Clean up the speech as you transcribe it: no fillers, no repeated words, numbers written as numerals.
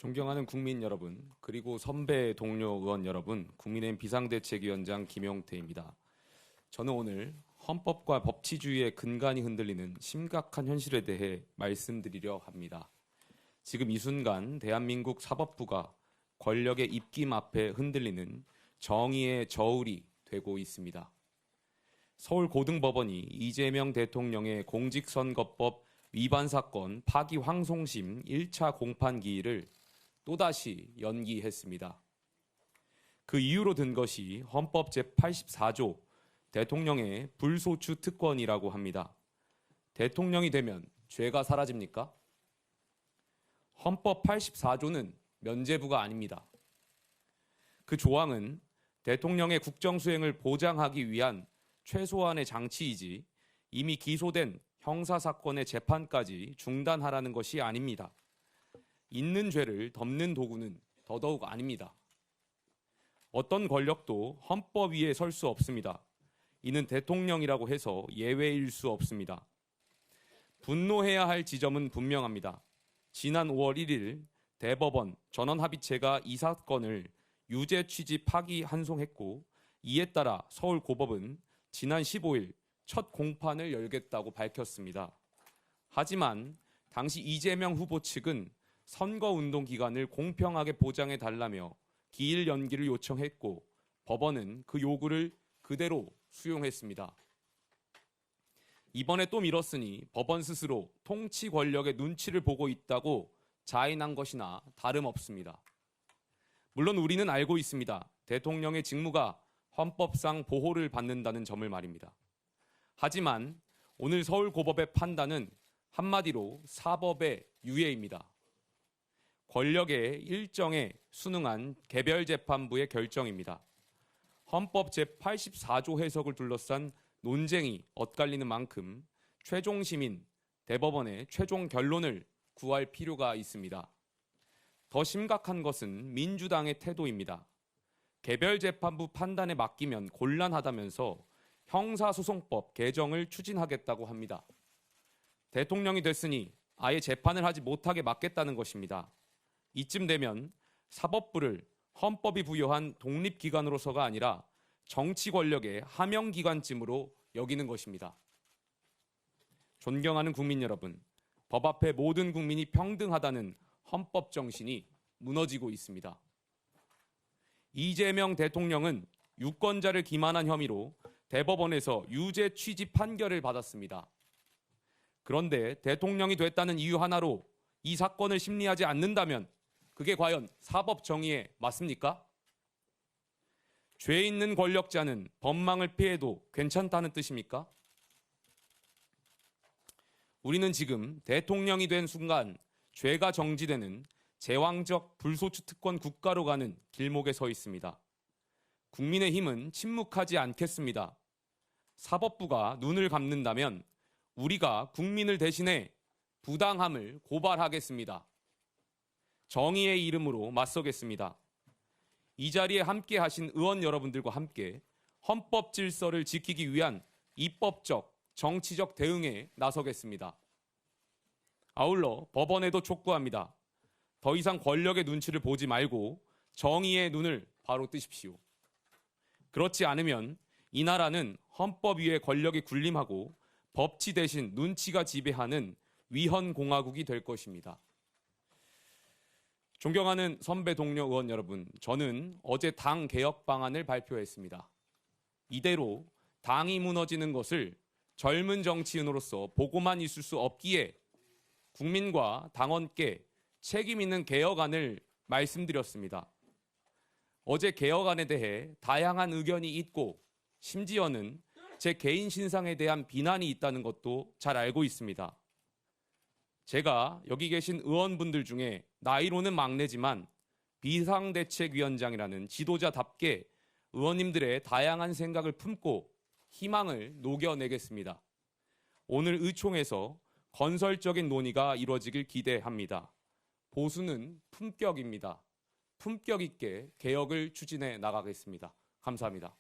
존경하는 국민 여러분, 그리고 선배 동료 의원 여러분, 국민의힘 비상대책위원장 김용태입니다. 저는 오늘 헌법과 법치주의의 근간이 흔들리는 심각한 현실에 대해 말씀드리려 합니다. 지금 이 순간 대한민국 사법부가 권력의 입김 앞에 흔들리는 정의의 저울이 되고 있습니다. 서울고등법원이 이재명 대통령의 공직선거법 위반 사건 파기환송심 1차 공판 기일을 또다시 연기했습니다. 그 이유로 든 것이 헌법 제84조 대통령의 불소추 특권이라고 합니다. 대통령이 되면 죄가 사라집니까? 헌법 84조는 면죄부가 아닙니다. 그 조항은 대통령의 국정수행을 보장하기 위한 최소한의 장치이지 이미 기소된 형사사건의 재판까지 중단하라는 것이 아닙니다. 있는 죄를 덮는 도구는 더더욱 아닙니다. 어떤 권력도 헌법 위에 설 수 없습니다. 이는 대통령이라고 해서 예외일 수 없습니다. 분노해야 할 지점은 분명합니다. 지난 5월 1일 대법원 전원합의체가 이 사건을 유죄 취지 파기환송했고 이에 따라 서울고법은 지난 15일 첫 공판을 열겠다고 밝혔습니다. 하지만 당시 이재명 후보 측은 선거운동 기간을 공평하게 보장해달라며 기일 연기를 요청했고 법원은 그 요구를 그대로 수용했습니다. 이번에 또 미뤘으니 법원 스스로 통치 권력의 눈치를 보고 있다고 자인한 것이나 다름없습니다. 물론 우리는 알고 있습니다. 대통령의 직무가 헌법상 보호를 받는다는 점을 말입니다. 하지만 오늘 서울고법의 판단은 한마디로 사법의 유예입니다. 권력의 일정에 순응한 개별재판부의 결정입니다. 헌법 제84조 해석을 둘러싼 논쟁이 엇갈리는 만큼 최종 시민, 대법원의 최종 결론을 구할 필요가 있습니다. 더 심각한 것은 민주당의 태도입니다. 개별재판부 판단에 맡기면 곤란하다면서 형사소송법 개정을 추진하겠다고 합니다. 대통령이 됐으니 아예 재판을 하지 못하게 막겠다는 것입니다. 이쯤 되면 사법부를 헌법이 부여한 독립기관으로서가 아니라 정치 권력의 하명기관쯤으로 여기는 것입니다. 존경하는 국민 여러분, 법 앞에 모든 국민이 평등하다는 헌법 정신이 무너지고 있습니다. 이재명 대통령은 유권자를 기만한 혐의로 대법원에서 유죄 취지 판결을 받았습니다. 그런데 대통령이 됐다는 이유 하나로 이 사건을 심리하지 않는다면 그게 과연 사법 정의에 맞습니까? 죄 있는 권력자는 법망을 피해도 괜찮다는 뜻입니까? 우리는 지금 대통령이 된 순간 죄가 정지되는 제왕적 불소추 특권 국가로 가는 길목에 서 있습니다. 국민의힘은 침묵하지 않겠습니다. 사법부가 눈을 감는다면 우리가 국민을 대신해 부당함을 고발하겠습니다. 정의의 이름으로 맞서겠습니다. 이 자리에 함께 하신 의원 여러분들과 함께 헌법 질서를 지키기 위한 입법적, 정치적 대응에 나서겠습니다. 아울러 법원에도 촉구합니다. 더 이상 권력의 눈치를 보지 말고 정의의 눈을 바로 뜨십시오. 그렇지 않으면 이 나라는 헌법 위에 권력이 군림하고 법치 대신 눈치가 지배하는 위헌공화국이 될 것입니다. 존경하는 선배 동료 의원 여러분, 저는 어제 당 개혁 방안을 발표했습니다. 이대로 당이 무너지는 것을 젊은 정치인으로서 보고만 있을 수 없기에 국민과 당원께 책임 있는 개혁안을 말씀드렸습니다. 어제 개혁안에 대해 다양한 의견이 있고 심지어는 제 개인 신상에 대한 비난이 있다는 것도 잘 알고 있습니다. 제가 여기 계신 의원분들 중에 나이로는 막내지만 비상대책위원장이라는 지도자답게 의원님들의 다양한 생각을 품고 희망을 녹여내겠습니다. 오늘 의총에서 건설적인 논의가 이루어지길 기대합니다. 보수는 품격입니다. 품격 있게 개혁을 추진해 나가겠습니다. 감사합니다.